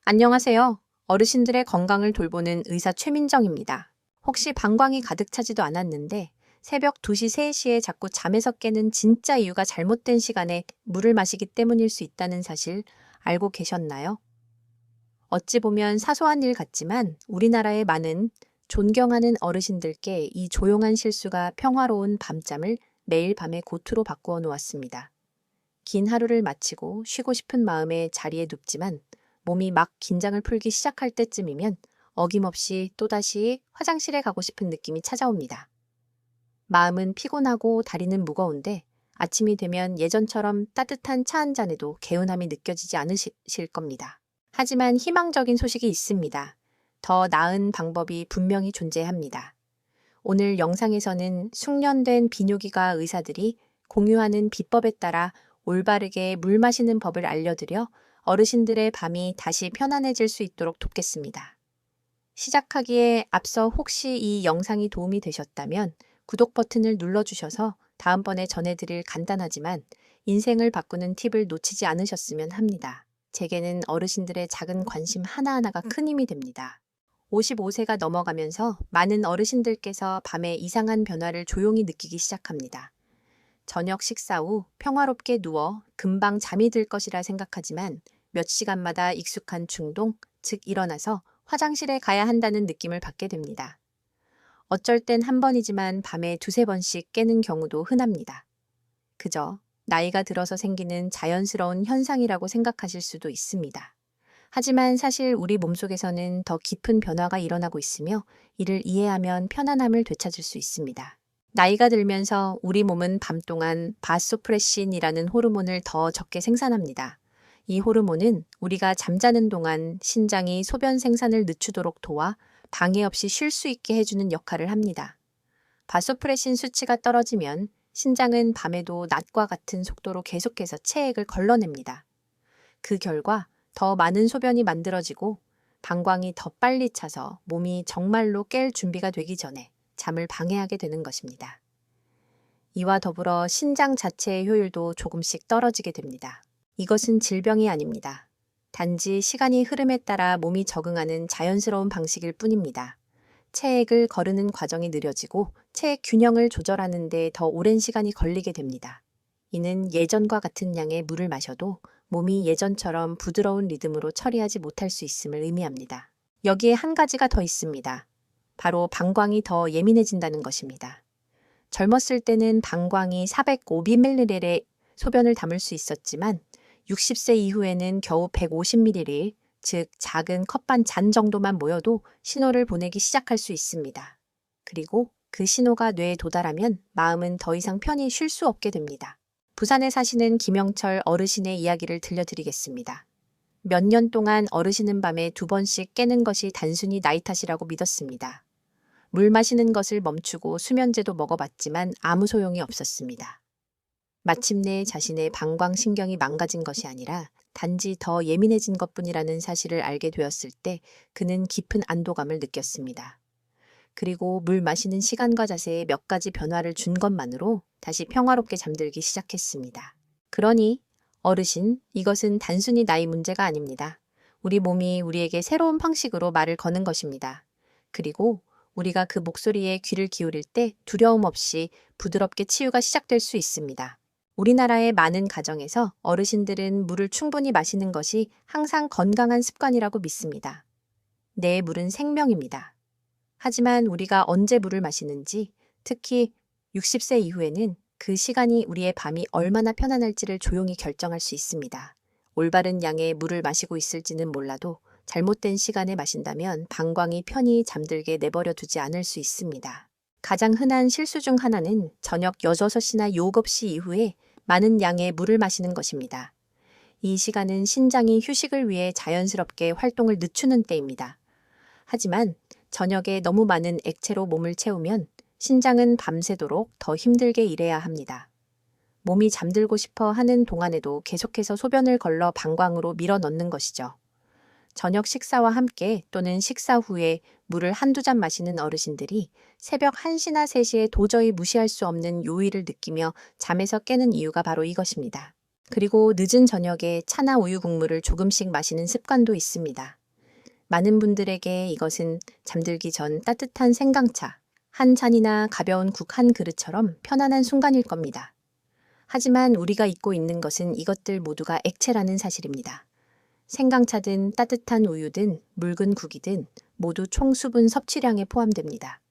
안녕하세요. 어르신들의 건강을 돌보는 의사 최민정입니다. 혹시 방광이 가득 차지도 않았는데 새벽 2시, 3시에 자꾸 잠에서 깨는 진짜 이유가 잘못된 시간에 물을 마시기 때문일 수 있다는 사실 알고 계셨나요? 어찌 보면 사소한 일 같지만 우리나라의 많은 존경하는 어르신들께 이 조용한 실수가 평화로운 밤잠을 매일 밤의 고투로 바꾸어 놓았습니다. 긴 하루를 마치고 쉬고 싶은 마음에 자리에 눕지만 몸이 막 긴장을 풀기 시작할 때쯤이면 어김없이 또다시 화장실에 가고 싶은 느낌이 찾아옵니다. 마음은 피곤하고 다리는 무거운데 아침이 되면 예전처럼 따뜻한 차 한 잔에도 개운함이 느껴지지 않으실 겁니다. 하지만 희망적인 소식이 있습니다. 더 나은 방법이 분명히 존재합니다. 오늘 영상에서는 숙련된 비뇨기과 의사들이 공유하는 비법에 따라 올바르게 물 마시는 법을 알려드려 어르신들의 밤이 다시 편안해질 수 있도록 돕겠습니다. 시작하기에 앞서 혹시 이 영상이 도움이 되셨다면 구독 버튼을 눌러주셔서 다음번에 전해드릴 간단하지만 인생을 바꾸는 팁을 놓치지 않으셨으면 합니다. 제게는 어르신들의 작은 관심 하나하나가 큰 힘이 됩니다. 55세가 넘어가면서 많은 어르신들께서 밤에 이상한 변화를 조용히 느끼기 시작합니다. 저녁 식사 후 평화롭게 누워 금방 잠이 들 것이라 생각하지만 몇 시간마다 익숙한 충동, 즉 일어나서 화장실에 가야 한다는 느낌을 받게 됩니다. 어쩔 땐 한 번이지만 밤에 두세 번씩 깨는 경우도 흔합니다. 그저 나이가 들어서 생기는 자연스러운 현상이라고 생각하실 수도 있습니다. 하지만 사실 우리 몸속에서는 더 깊은 변화가 일어나고 있으며 이를 이해하면 편안함을 되찾을 수 있습니다. 나이가 들면서 우리 몸은 밤 동안 바소프레신이라는 호르몬을 더 적게 생산합니다. 이 호르몬은 우리가 잠자는 동안 신장이 소변 생산을 늦추도록 도와 방해 없이 쉴 수 있게 해주는 역할을 합니다. 바소프레신 수치가 떨어지면 신장은 밤에도 낮과 같은 속도로 계속해서 체액을 걸러냅니다. 그 결과 더 많은 소변이 만들어지고 방광이 더 빨리 차서 몸이 정말로 깰 준비가 되기 전에 잠을 방해하게 되는 것입니다. 이와 더불어 신장 자체의 효율도 조금씩 떨어지게 됩니다. 이것은 질병이 아닙니다. 단지 시간이 흐름에 따라 몸이 적응하는 자연스러운 방식일 뿐입니다. 체액을 거르는 과정이 느려지고 체액 균형을 조절하는 데 더 오랜 시간이 걸리게 됩니다. 이는 예전과 같은 양의 물을 마셔도 몸이 예전처럼 부드러운 리듬으로 처리하지 못할 수 있음을 의미합니다. 여기에 한 가지가 더 있습니다. 바로 방광이 더 예민해진다는 것입니다. 젊었을 때는 방광이 405ml의 소변을 담을 수 있었지만 60세 이후에는 겨우 150ml, 즉 작은 컵 반 잔 정도만 모여도 신호를 보내기 시작할 수 있습니다. 그리고 그 신호가 뇌에 도달하면 마음은 더 이상 편히 쉴 수 없게 됩니다. 부산에 사시는 김영철 어르신의 이야기를 들려드리겠습니다. 몇 년 동안 어르신은 밤에 2번씩 깨는 것이 단순히 나이 탓이라고 믿었습니다. 물 마시는 것을 멈추고 수면제도 먹어봤지만 아무 소용이 없었습니다. 마침내 자신의 방광신경이 망가진 것이 아니라 단지 더 예민해진 것뿐이라는 사실을 알게 되었을 때 그는 깊은 안도감을 느꼈습니다. 그리고 물 마시는 시간과 자세에 몇 가지 변화를 준 것만으로 다시 평화롭게 잠들기 시작했습니다. 그러니 어르신, 이것은 단순히 나이 문제가 아닙니다. 우리 몸이 우리에게 새로운 방식으로 말을 거는 것입니다. 그리고 우리가 그 목소리에 귀를 기울일 때 두려움 없이 부드럽게 치유가 시작될 수 있습니다. 우리나라의 많은 가정에서 어르신들은 물을 충분히 마시는 것이 항상 건강한 습관이라고 믿습니다. 내 물은 생명입니다. 하지만 우리가 언제 물을 마시는지, 특히 60세 이후에는 그 시간이 우리의 밤이 얼마나 편안할지를 조용히 결정할 수 있습니다. 올바른 양의 물을 마시고 있을지는 몰라도 잘못된 시간에 마신다면 방광이 편히 잠들게 내버려 두지 않을 수 있습니다. 가장 흔한 실수 중 하나는 저녁 6시나 7시 이후에 많은 양의 물을 마시는 것입니다. 이 시간은 신장이 휴식을 위해 자연스럽게 활동을 늦추는 때입니다. 하지만 저녁에 너무 많은 액체로 몸을 채우면 신장은 밤새도록 더 힘들게 일해야 합니다. 몸이 잠들고 싶어 하는 동안에도 계속해서 소변을 걸러 방광으로 밀어 넣는 것이죠. 저녁 식사와 함께 또는 식사 후에 물을 한두 잔 마시는 어르신들이 새벽 1시나 3시에 도저히 무시할 수 없는 요일을 느끼며 잠에서 깨는 이유가 바로 이것입니다. 그리고 늦은 저녁에 차나 우유 국물을 조금씩 마시는 습관도 있습니다. 많은 분들에게 이것은 잠들기 전 따뜻한 생강차, 한 잔이나 가벼운 국 한 그릇처럼 편안한 순간일 겁니다. 하지만 우리가 잊고 있는 것은 이것들 모두가 액체라는 사실입니다. 생강차든 따뜻한 우유든 묽은 국이든 모두 총 수분 섭취량에 포함됩니다.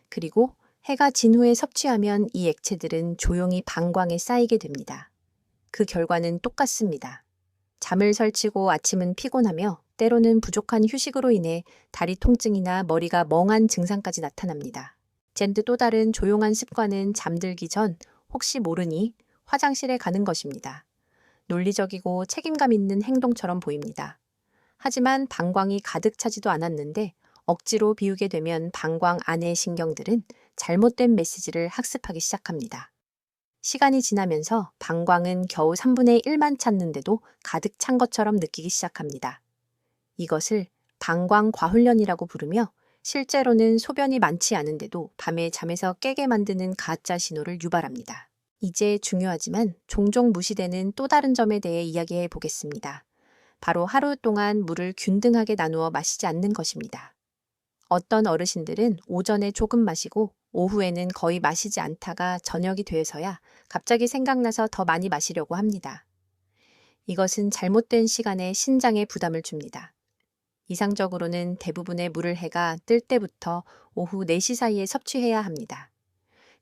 그리고 해가 진 후에 섭취하면 이 액체들은 조용히 방광에 쌓이게 됩니다. 그 결과는 똑같습니다. 잠을 설치고 아침은 피곤하며 때로는 부족한 휴식으로 인해 다리 통증이나 머리가 멍한 증상까지 나타납니다. 젠드 또 다른 조용한 습관은 잠들기 전 혹시 모르니 화장실에 가는 것입니다. 논리적이고 책임감 있는 행동처럼 보입니다. 하지만 방광이 가득 차지도 않았는데 억지로 비우게 되면 방광 안의 신경들은 잘못된 메시지를 학습하기 시작합니다. 시간이 지나면서 방광은 겨우 3분의 1만 찼는데도 가득 찬 것처럼 느끼기 시작합니다. 이것을 방광 과훈련이라고 부르며 실제로는 소변이 많지 않은데도 밤에 잠에서 깨게 만드는 가짜 신호를 유발합니다. 이제 중요하지만 종종 무시되는 또 다른 점에 대해 이야기해 보겠습니다. 바로 하루 동안 물을 균등하게 나누어 마시지 않는 것입니다. 어떤 어르신들은 오전에 조금 마시고 오후에는 거의 마시지 않다가 저녁이 돼서야 갑자기 생각나서 더 많이 마시려고 합니다. 이것은 잘못된 시간에 신장에 부담을 줍니다. 이상적으로는 대부분의 물을 해가 뜰 때부터 오후 4시 사이에 섭취해야 합니다.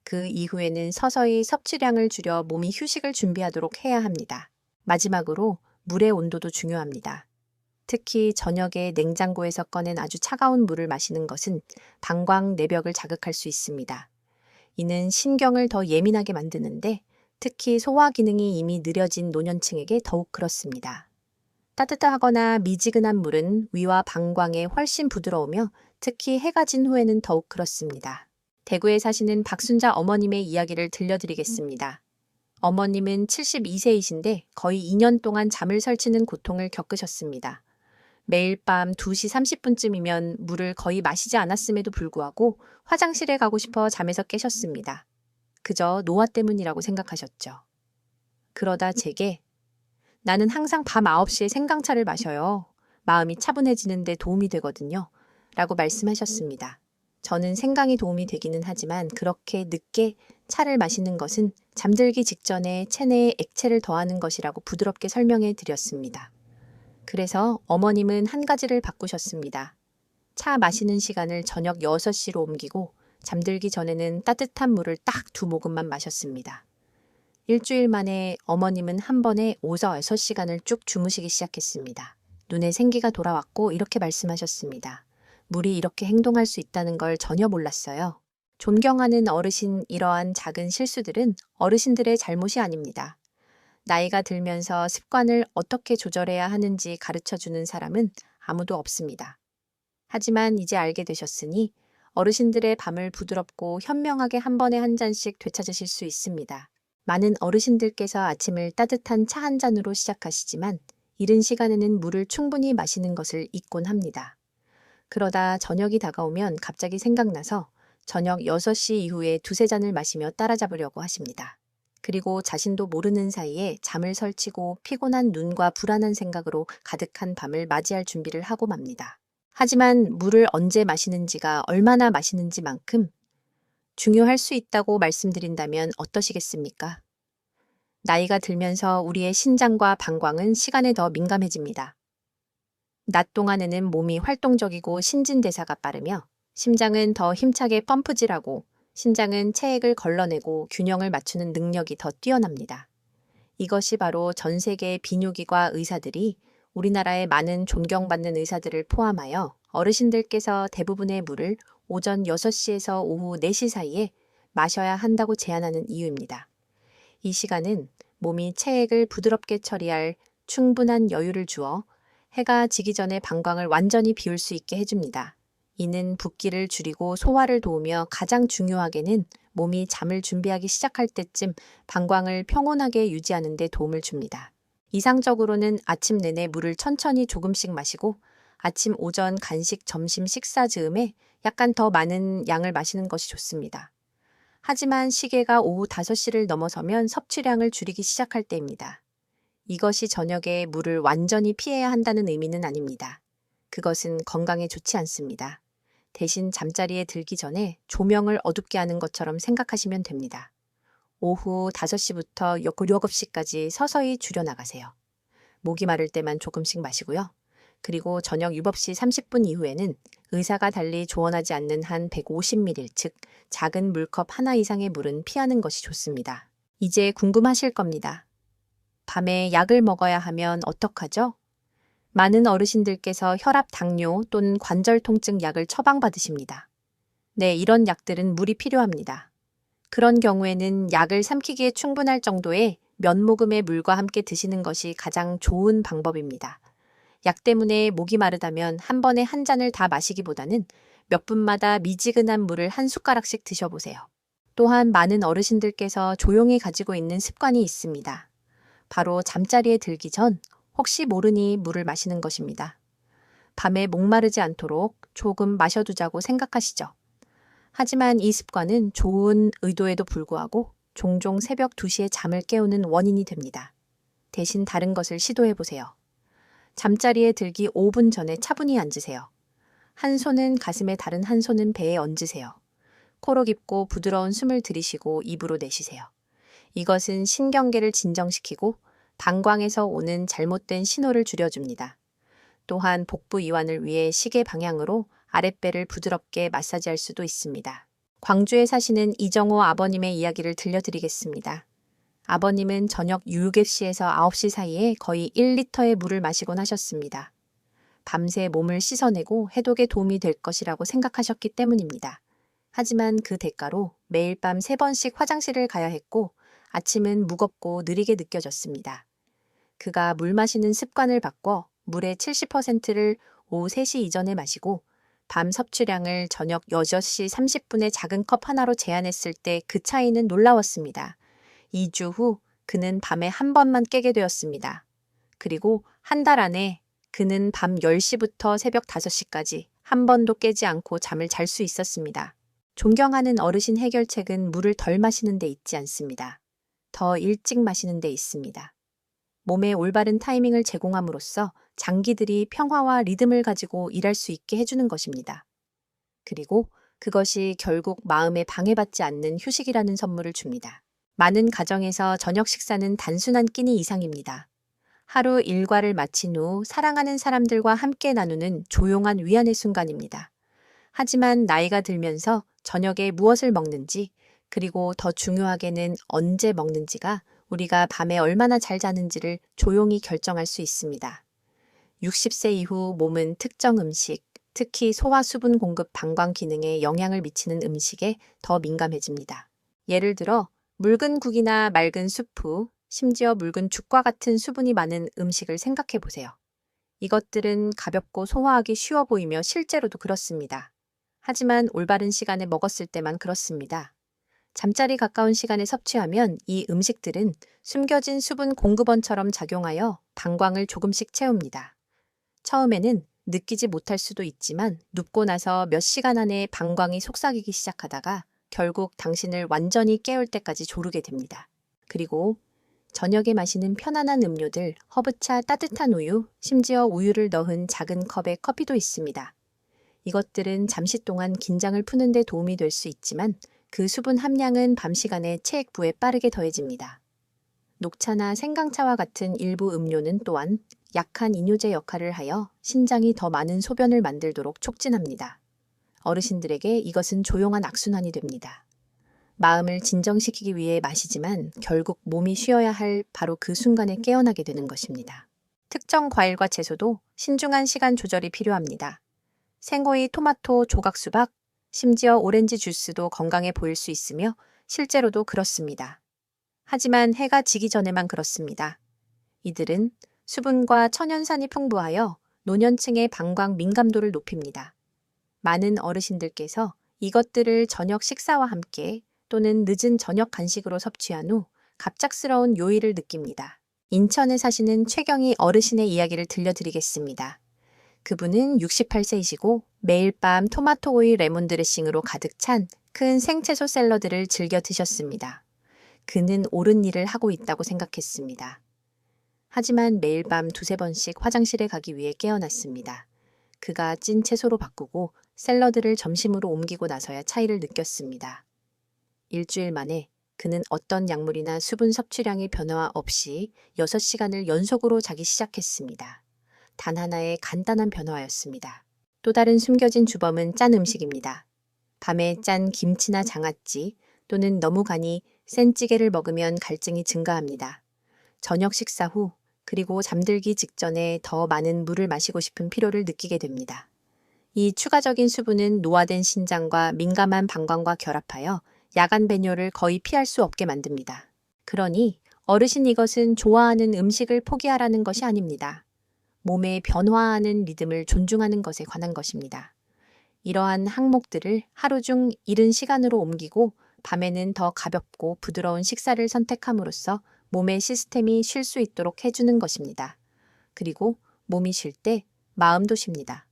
그 이후에는 서서히 섭취량을 줄여 몸이 휴식을 준비하도록 해야 합니다. 마지막으로 물의 온도도 중요합니다. 특히 저녁에 냉장고에서 꺼낸 아주 차가운 물을 마시는 것은 방광 내벽을 자극할 수 있습니다. 이는 신경을 더 예민하게 만드는데 특히 소화 기능이 이미 느려진 노년층에게 더욱 그렇습니다. 따뜻하거나 미지근한 물은 위와 방광에 훨씬 부드러우며 특히 해가 진 후에는 더욱 그렇습니다. 대구에 사시는 박순자 어머님의 이야기를 들려드리겠습니다. 어머님은 72세이신데 거의 2년 동안 잠을 설치는 고통을 겪으셨습니다. 매일 밤 2시 30분쯤이면 물을 거의 마시지 않았음에도 불구하고 화장실에 가고 싶어 잠에서 깨셨습니다. 그저 노화 때문이라고 생각하셨죠. 그러다 제게 나는 항상 밤 9시에 생강차를 마셔요. 마음이 차분해지는데 도움이 되거든요. 라고 말씀하셨습니다. 저는 생강이 도움이 되기는 하지만 그렇게 늦게 차를 마시는 것은 잠들기 직전에 체내에 액체를 더하는 것이라고 부드럽게 설명해 드렸습니다. 그래서 어머님은 한 가지를 바꾸셨습니다. 차 마시는 시간을 저녁 6시로 옮기고 잠들기 전에는 따뜻한 물을 딱 2모금만 마셨습니다. 일주일 만에 어머님은 한 번에 5에서 6시간을 쭉 주무시기 시작했습니다. 눈에 생기가 돌아왔고 이렇게 말씀하셨습니다. 물이 이렇게 행동할 수 있다는 걸 전혀 몰랐어요. 존경하는 어르신, 이러한 작은 실수들은 어르신들의 잘못이 아닙니다. 나이가 들면서 습관을 어떻게 조절해야 하는지 가르쳐주는 사람은 아무도 없습니다. 하지만 이제 알게 되셨으니 어르신들의 밤을 부드럽고 현명하게 한 번에 한 잔씩 되찾으실 수 있습니다. 많은 어르신들께서 아침을 따뜻한 차 한 잔으로 시작하시지만 이른 시간에는 물을 충분히 마시는 것을 잊곤 합니다. 그러다 저녁이 다가오면 갑자기 생각나서 저녁 6시 이후에 2-3잔을 마시며 따라잡으려고 하십니다. 그리고 자신도 모르는 사이에 잠을 설치고 피곤한 눈과 불안한 생각으로 가득한 밤을 맞이할 준비를 하고 맙니다. 하지만 물을 언제 마시는지가 얼마나 마시는지만큼 중요할 수 있다고 말씀드린다면 어떠시겠습니까? 나이가 들면서 우리의 신장과 방광은 시간에 더 민감해집니다. 낮 동안에는 몸이 활동적이고 신진대사가 빠르며 심장은 더 힘차게 펌프질하고 신장은 체액을 걸러내고 균형을 맞추는 능력이 더 뛰어납니다. 이것이 바로 전 세계의 비뇨기과 의사들이 우리나라의 많은 존경받는 의사들을 포함하여 어르신들께서 대부분의 물을 오전 6시에서 오후 4시 사이에 마셔야 한다고 제안하는 이유입니다. 이 시간은 몸이 체액을 부드럽게 처리할 충분한 여유를 주어 해가 지기 전에 방광을 완전히 비울 수 있게 해줍니다. 이는 붓기를 줄이고 소화를 도우며 가장 중요하게는 몸이 잠을 준비하기 시작할 때쯤 방광을 평온하게 유지하는 데 도움을 줍니다. 이상적으로는 아침 내내 물을 천천히 조금씩 마시고 아침, 오전, 간식, 점심, 식사 즈음에 약간 더 많은 양을 마시는 것이 좋습니다. 하지만 시계가 오후 5시를 넘어서면 섭취량을 줄이기 시작할 때입니다. 이것이 저녁에 물을 완전히 피해야 한다는 의미는 아닙니다. 그것은 건강에 좋지 않습니다. 대신 잠자리에 들기 전에 조명을 어둡게 하는 것처럼 생각하시면 됩니다. 오후 5시부터 7시까지 서서히 줄여나가세요. 목이 마를 때만 조금씩 마시고요. 그리고 저녁 7시 30분 이후에는 의사가 달리 조언하지 않는 한 150ml, 즉 작은 물컵 하나 이상의 물은 피하는 것이 좋습니다. 이제 궁금하실 겁니다. 밤에 약을 먹어야 하면 어떡하죠? 많은 어르신들께서 혈압, 당뇨 또는 관절 통증 약을 처방받으십니다. 네, 이런 약들은 물이 필요합니다. 그런 경우에는 약을 삼키기에 충분할 정도의 몇 모금의 물과 함께 드시는 것이 가장 좋은 방법입니다. 약 때문에 목이 마르다면 한 번에 한 잔을 다 마시기보다는 몇 분마다 미지근한 물을 한 숟가락씩 드셔보세요. 또한 많은 어르신들께서 조용히 가지고 있는 습관이 있습니다. 바로 잠자리에 들기 전 혹시 모르니 물을 마시는 것입니다. 밤에 목마르지 않도록 조금 마셔두자고 생각하시죠. 하지만 이 습관은 좋은 의도에도 불구하고 종종 새벽 2시에 잠을 깨우는 원인이 됩니다. 대신 다른 것을 시도해보세요. 잠자리에 들기 5분 전에 차분히 앉으세요. 한 손은 가슴에 다른 한 손은 배에 얹으세요. 코로 깊고 부드러운 숨을 들이쉬고 입으로 내쉬세요. 이것은 신경계를 진정시키고 방광에서 오는 잘못된 신호를 줄여줍니다. 또한 복부 이완을 위해 시계 방향으로 아랫배를 부드럽게 마사지할 수도 있습니다. 광주에 사시는 이정호 아버님의 이야기를 들려드리겠습니다. 아버님은 저녁 7시에서 9시 사이에 거의 1리터의 물을 마시곤 하셨습니다. 밤새 몸을 씻어내고 해독에 도움이 될 것이라고 생각하셨기 때문입니다. 하지만 그 대가로 매일 밤 3번씩 화장실을 가야 했고 아침은 무겁고 느리게 느껴졌습니다. 그가 물 마시는 습관을 바꿔 물의 70%를 오후 3시 이전에 마시고 밤 섭취량을 저녁 6시 30분에 작은 컵 하나로 제한했을 때 그 차이는 놀라웠습니다. 2주 후 그는 밤에 한 번만 깨게 되었습니다. 그리고 한 달 안에 그는 밤 10시부터 새벽 5시까지 한 번도 깨지 않고 잠을 잘 수 있었습니다. 존경하는 어르신 해결책은 물을 덜 마시는 데 있지 않습니다. 더 일찍 마시는 데 있습니다. 몸에 올바른 타이밍을 제공함으로써 장기들이 평화와 리듬을 가지고 일할 수 있게 해주는 것입니다. 그리고 그것이 결국 마음에 방해받지 않는 휴식이라는 선물을 줍니다. 많은 가정에서 저녁 식사는 단순한 끼니 이상입니다. 하루 일과를 마친 후 사랑하는 사람들과 함께 나누는 조용한 위안의 순간입니다. 하지만 나이가 들면서 저녁에 무엇을 먹는지, 그리고 더 중요하게는 언제 먹는지가 우리가 밤에 얼마나 잘 자는지를 조용히 결정할 수 있습니다. 60세 이후 몸은 특정 음식, 특히 소화 수분 공급 방광 기능에 영향을 미치는 음식에 더 민감해집니다. 예를 들어 묽은 국이나 맑은 수프, 심지어 묽은 죽과 같은 수분이 많은 음식을 생각해 보세요. 이것들은 가볍고 소화하기 쉬워 보이며 실제로도 그렇습니다. 하지만 올바른 시간에 먹었을 때만 그렇습니다. 잠자리 가까운 시간에 섭취하면 이 음식들은 숨겨진 수분 공급원처럼 작용하여 방광을 조금씩 채웁니다. 처음에는 느끼지 못할 수도 있지만 눕고 나서 몇 시간 안에 방광이 속삭이기 시작하다가 결국 당신을 완전히 깨울 때까지 조르게 됩니다. 그리고 저녁에 마시는 편안한 음료들, 허브차, 따뜻한 우유, 심지어 우유를 넣은 작은 컵의 커피도 있습니다. 이것들은 잠시 동안 긴장을 푸는 데 도움이 될 수 있지만 그 수분 함량은 밤 시간에 체액부에 빠르게 더해집니다. 녹차나 생강차와 같은 일부 음료는 또한 약한 이뇨제 역할을 하여 신장이 더 많은 소변을 만들도록 촉진합니다. 어르신들에게 이것은 조용한 악순환이 됩니다. 마음을 진정시키기 위해 마시지만 결국 몸이 쉬어야 할 바로 그 순간에 깨어나게 되는 것입니다. 특정 과일과 채소도 신중한 시간 조절이 필요합니다. 생오이, 토마토, 조각 수박, 심지어 오렌지 주스도 건강해 보일 수 있으며 실제로도 그렇습니다. 하지만 해가 지기 전에만 그렇습니다. 이들은 수분과 천연산이 풍부하여 노년층의 방광 민감도를 높입니다. 많은 어르신들께서 이것들을 저녁 식사와 함께 또는 늦은 저녁 간식으로 섭취한 후 갑작스러운 요일을 느낍니다. 인천에 사시는 최경희 어르신의 이야기를 들려드리겠습니다. 그분은 68세이시고 매일 밤 토마토 오일 레몬 드레싱으로 가득 찬 큰 생채소 샐러드를 즐겨 드셨습니다. 그는 옳은 일을 하고 있다고 생각했습니다. 하지만 매일 밤 두세 번씩 화장실에 가기 위해 깨어났습니다. 그가 찐 채소로 바꾸고 샐러드를 점심으로 옮기고 나서야 차이를 느꼈습니다. 일주일 만에 그는 어떤 약물이나 수분 섭취량의 변화 없이 6시간을 연속으로 자기 시작했습니다. 단 하나의 간단한 변화였습니다. 또 다른 숨겨진 주범은 짠 음식입니다. 밤에 짠 김치나 장아찌 또는 너무 간이 센 찌개를 먹으면 갈증이 증가합니다. 저녁 식사 후 그리고 잠들기 직전에 더 많은 물을 마시고 싶은 피로를 느끼게 됩니다. 이 추가적인 수분은 노화된 신장과 민감한 방광과 결합하여 야간 배뇨를 거의 피할 수 없게 만듭니다. 그러니 어르신 이것은 좋아하는 음식을 포기하라는 것이 아닙니다. 몸의 변화하는 리듬을 존중하는 것에 관한 것입니다. 이러한 항목들을 하루 중 이른 시간으로 옮기고 밤에는 더 가볍고 부드러운 식사를 선택함으로써 몸의 시스템이 쉴 수 있도록 해주는 것입니다. 그리고 몸이 쉴 때 마음도 쉽니다.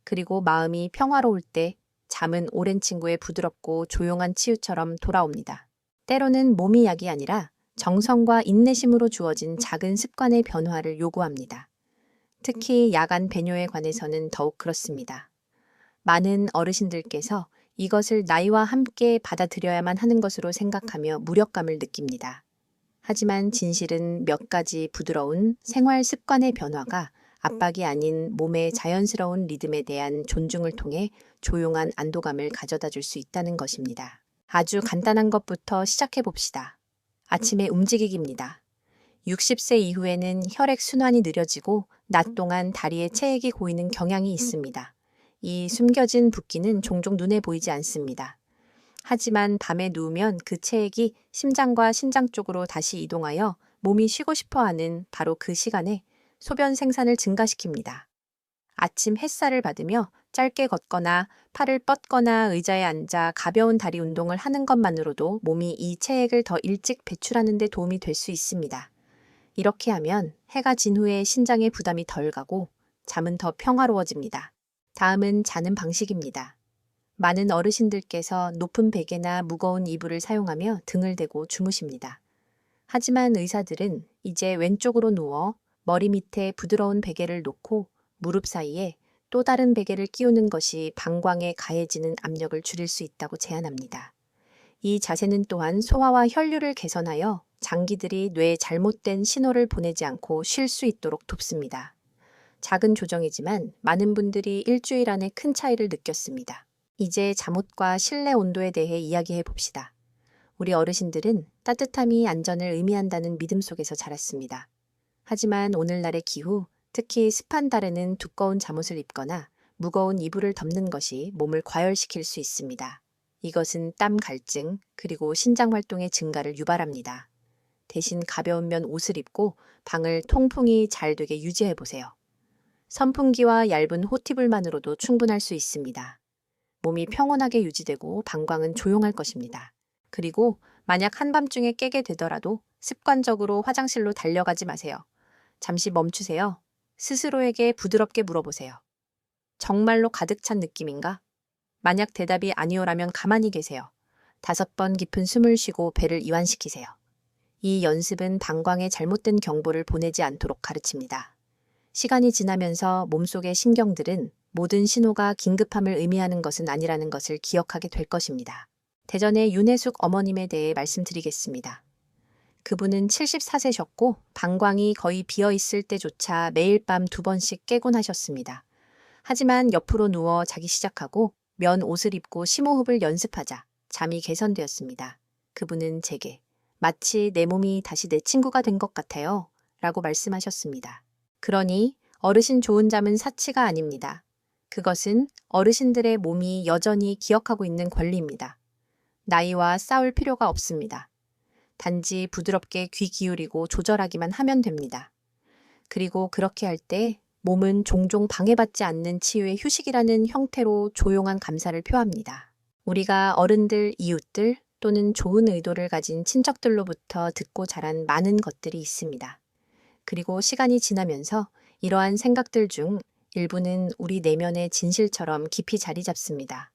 그리고 마음이 평화로울 때 잠은 오랜 친구의 부드럽고 조용한 치유처럼 돌아옵니다. 때로는 몸이 약이 아니라 정성과 인내심으로 주어진 작은 습관의 변화를 요구합니다. 특히 야간 배뇨에 관해서는 더욱 그렇습니다. 많은 어르신들께서 이것을 나이와 함께 받아들여야만 하는 것으로 생각하며 무력감을 느낍니다. 하지만 진실은 몇 가지 부드러운 생활 습관의 변화가 압박이 아닌 몸의 자연스러운 리듬에 대한 존중을 통해 조용한 안도감을 가져다 줄 수 있다는 것입니다. 아주 간단한 것부터 시작해 봅시다. 아침에 움직이기입니다. 60세 이후에는 혈액 순환이 느려지고 낮 동안 다리에 체액이 고이는 경향이 있습니다. 이 숨겨진 붓기는 종종 눈에 보이지 않습니다. 하지만 밤에 누우면 그 체액이 심장과 신장 쪽으로 다시 이동하여 몸이 쉬고 싶어하는 바로 그 시간에 소변 생산을 증가시킵니다. 아침 햇살을 받으며 짧게 걷거나 팔을 뻗거나 의자에 앉아 가벼운 다리 운동을 하는 것만으로도 몸이 이 체액을 더 일찍 배출하는 데 도움이 될 수 있습니다. 이렇게 하면 해가 진 후에 신장의 부담이 덜 가고 잠은 더 평화로워집니다. 다음은 자는 방식입니다. 많은 어르신들께서 높은 베개나 무거운 이불을 사용하며 등을 대고 주무십니다. 하지만 의사들은 이제 왼쪽으로 누워 머리 밑에 부드러운 베개를 놓고 무릎 사이에 또 다른 베개를 끼우는 것이 방광에 가해지는 압력을 줄일 수 있다고 제안합니다. 이 자세는 또한 소화와 혈류를 개선하여 장기들이 뇌에 잘못된 신호를 보내지 않고 쉴 수 있도록 돕습니다. 작은 조정이지만 많은 분들이 일주일 안에 큰 차이를 느꼈습니다. 이제 잠옷과 실내 온도에 대해 이야기해 봅시다. 우리 어르신들은 따뜻함이 안전을 의미한다는 믿음 속에서 자랐습니다. 하지만 오늘날의 기후, 특히 습한 달에는 두꺼운 잠옷을 입거나 무거운 이불을 덮는 것이 몸을 과열시킬 수 있습니다. 이것은 땀 갈증, 그리고 신장 활동의 증가를 유발합니다. 대신 가벼운 면 옷을 입고 방을 통풍이 잘 되게 유지해 보세요. 선풍기와 얇은 호티불만으로도 충분할 수 있습니다. 몸이 평온하게 유지되고 방광은 조용할 것입니다. 그리고 만약 한밤중에 깨게 되더라도 습관적으로 화장실로 달려가지 마세요. 잠시 멈추세요. 스스로에게 부드럽게 물어보세요. 정말로 가득 찬 느낌인가? 만약 대답이 아니오라면 가만히 계세요. 5번 깊은 숨을 쉬고 배를 이완시키세요. 이 연습은 방광에 잘못된 경보를 보내지 않도록 가르칩니다. 시간이 지나면서 몸속의 신경들은 모든 신호가 긴급함을 의미하는 것은 아니라는 것을 기억하게 될 것입니다. 대전의 윤혜숙 어머님에 대해 말씀드리겠습니다. 그분은 74세셨고 방광이 거의 비어있을 때조차 매일 밤 2번씩 깨곤 하셨습니다. 하지만 옆으로 누워 자기 시작하고 면 옷을 입고 심호흡을 연습하자 잠이 개선되었습니다. 그분은 제게 마치 내 몸이 다시 내 친구가 된 것 같아요 라고 말씀하셨습니다. 그러니 어르신 좋은 잠은 사치가 아닙니다. 그것은 어르신들의 몸이 여전히 기억하고 있는 권리입니다. 나이와 싸울 필요가 없습니다. 단지 부드럽게 귀 기울이고 조절하기만 하면 됩니다. 그리고 그렇게 할 때 몸은 종종 방해받지 않는 치유의 휴식이라는 형태로 조용한 감사를 표합니다. 우리가 어른들, 이웃들 또는 좋은 의도를 가진 친척들로부터 듣고 자란 많은 것들이 있습니다. 그리고 시간이 지나면서 이러한 생각들 중 일부는 우리 내면의 진실처럼 깊이 자리 잡습니다.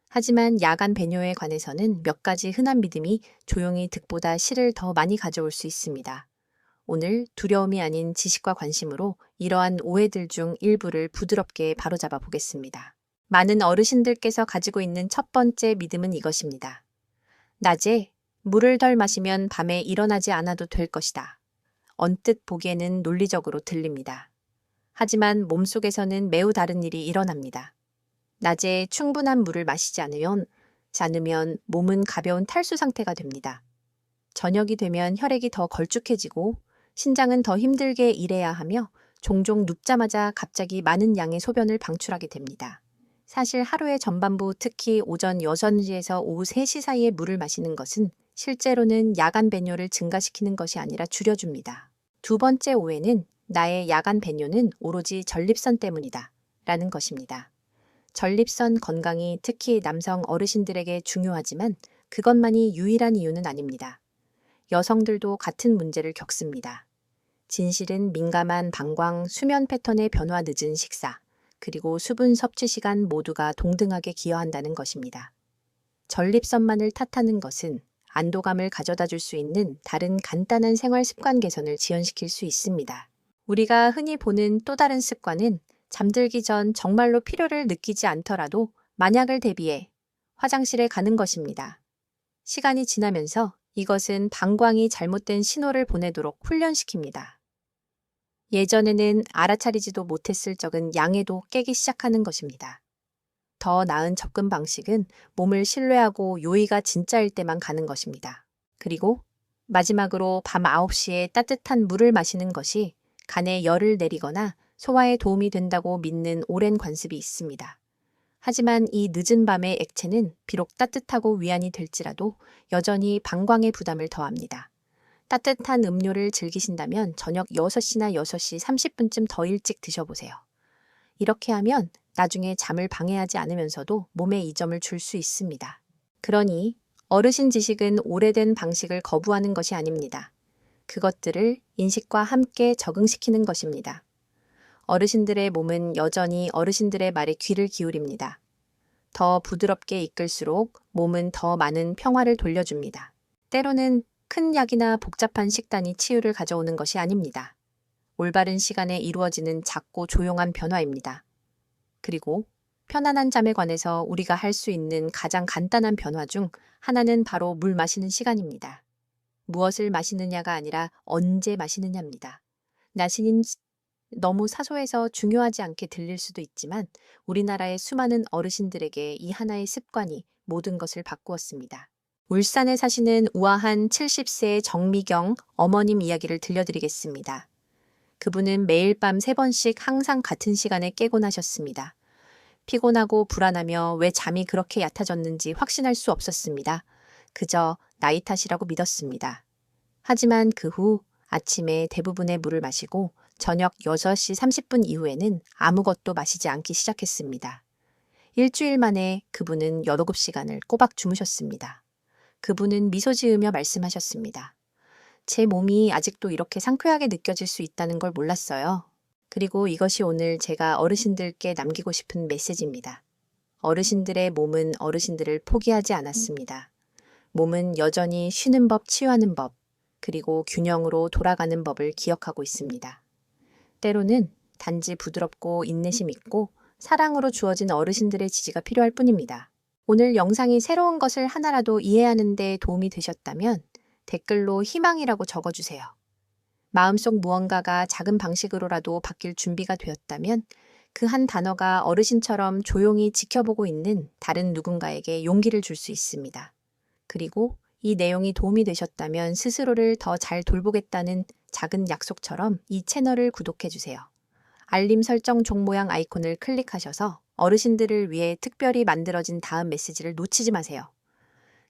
하지만 야간 배뇨에 관해서는 몇 가지 흔한 믿음이 조용히 득보다 실을 더 많이 가져올 수 있습니다. 오늘 두려움이 아닌 지식과 관심으로 이러한 오해들 중 일부를 부드럽게 바로잡아 보겠습니다. 많은 어르신들께서 가지고 있는 첫 번째 믿음은 이것입니다. 낮에 물을 덜 마시면 밤에 일어나지 않아도 될 것이다. 언뜻 보기에는 논리적으로 들립니다. 하지만 몸속에서는 매우 다른 일이 일어납니다. 낮에 충분한 물을 마시지 않으면 몸은 가벼운 탈수 상태가 됩니다. 저녁이 되면 혈액이 더 걸쭉해지고 신장은 더 힘들게 일해야 하며 종종 눕자마자 갑자기 많은 양의 소변을 방출하게 됩니다. 사실 하루의 전반부 특히 오전 6시에서 오후 3시 사이에 물을 마시는 것은 실제로는 야간 배뇨를 증가시키는 것이 아니라 줄여줍니다. 두 번째 오해는 나의 야간 배뇨는 오로지 전립선 때문이다 라는 것입니다. 전립선 건강이 특히 남성 어르신들에게 중요하지만 그것만이 유일한 이유는 아닙니다. 여성들도 같은 문제를 겪습니다. 진실은 민감한 방광, 수면 패턴의 변화 늦은 식사, 그리고 수분 섭취 시간 모두가 동등하게 기여한다는 것입니다. 전립선만을 탓하는 것은 안도감을 가져다 줄 수 있는 다른 간단한 생활 습관 개선을 지연시킬 수 있습니다. 우리가 흔히 보는 또 다른 습관은 잠들기 전 정말로 필요를 느끼지 않더라도 만약을 대비해 화장실에 가는 것입니다. 시간이 지나면서 이것은 방광이 잘못된 신호를 보내도록 훈련시킵니다. 예전에는 알아차리지도 못했을 적은 양해도 깨기 시작하는 것입니다. 더 나은 접근 방식은 몸을 신뢰하고 요의가 진짜일 때만 가는 것입니다. 그리고 마지막으로 밤 9시에 따뜻한 물을 마시는 것이 간에 열을 내리거나 소화에 도움이 된다고 믿는 오랜 관습이 있습니다. 하지만 이 늦은 밤의 액체는 비록 따뜻하고 위안이 될지라도 여전히 방광의 부담을 더합니다. 따뜻한 음료를 즐기신다면 저녁 6시나 6시 30분쯤 더 일찍 드셔보세요. 이렇게 하면 나중에 잠을 방해하지 않으면서도 몸에 이점을 줄 수 있습니다. 그러니 어르신 지식은 오래된 방식을 거부하는 것이 아닙니다. 그것들을 인식과 함께 적응시키는 것입니다. 어르신들의 몸은 여전히 어르신들의 말에 귀를 기울입니다. 더 부드럽게 이끌수록 몸은 더 많은 평화를 돌려줍니다. 때로는 큰 약이나 복잡한 식단이 치유를 가져오는 것이 아닙니다. 올바른 시간에 이루어지는 작고 조용한 변화입니다. 그리고 편안한 잠에 관해서 우리가 할 수 있는 가장 간단한 변화 중 하나는 바로 물 마시는 시간입니다. 무엇을 마시느냐가 아니라 언제 마시느냐입니다. 나시는 너무 사소해서 중요하지 않게 들릴 수도 있지만 우리나라의 수많은 어르신들에게 이 하나의 습관이 모든 것을 바꾸었습니다. 울산에 사시는 우아한 70세의 정미경 어머님 이야기를 들려드리겠습니다. 그분은 매일 밤 3번씩 항상 같은 시간에 깨곤 하셨습니다. 피곤하고 불안하며 왜 잠이 그렇게 얕아졌는지 확신할 수 없었습니다. 그저 나이 탓이라고 믿었습니다. 하지만 그 후 아침에 대부분의 물을 마시고 저녁 6시 30분 이후에는 아무것도 마시지 않기 시작했습니다. 일주일 만에 그분은 8시간을 꼬박 주무셨습니다. 그분은 미소 지으며 말씀하셨습니다. 제 몸이 아직도 이렇게 상쾌하게 느껴질 수 있다는 걸 몰랐어요. 그리고 이것이 오늘 제가 어르신들께 남기고 싶은 메시지입니다. 어르신들의 몸은 어르신들을 포기하지 않았습니다. 몸은 여전히 쉬는 법, 치유하는 법, 그리고 균형으로 돌아가는 법을 기억하고 있습니다. 때로는 단지 부드럽고 인내심 있고 사랑으로 주어진 어르신들의 지지가 필요할 뿐입니다. 오늘 영상이 새로운 것을 하나라도 이해하는 데 도움이 되셨다면 댓글로 희망이라고 적어주세요. 마음속 무언가가 작은 방식으로라도 바뀔 준비가 되었다면 그 한 단어가 어르신처럼 조용히 지켜보고 있는 다른 누군가에게 용기를 줄 수 있습니다. 그리고 이 내용이 도움이 되셨다면 스스로를 더 잘 돌보겠다는 작은 약속처럼 이 채널을 구독해주세요. 알림 설정 종 모양 아이콘을 클릭하셔서 어르신들을 위해 특별히 만들어진 다음 메시지를 놓치지 마세요.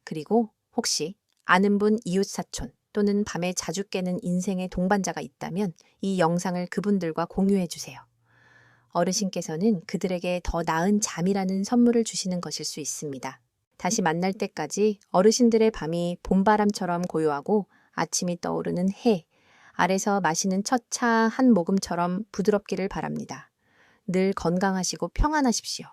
그리고 혹시 아는 분, 이웃 사촌 또는 밤에 자주 깨는 인생의 동반자가 있다면 이 영상을 그분들과 공유해주세요. 어르신께서는 그들에게 더 나은 잠이라는 선물을 주시는 것일 수 있습니다. 다시 만날 때까지 어르신들의 밤이 봄바람처럼 고요하고 아침이 떠오르는 해 아래서 마시는 첫 차 한 모금처럼 부드럽기를 바랍니다. 늘 건강하시고 평안하십시오.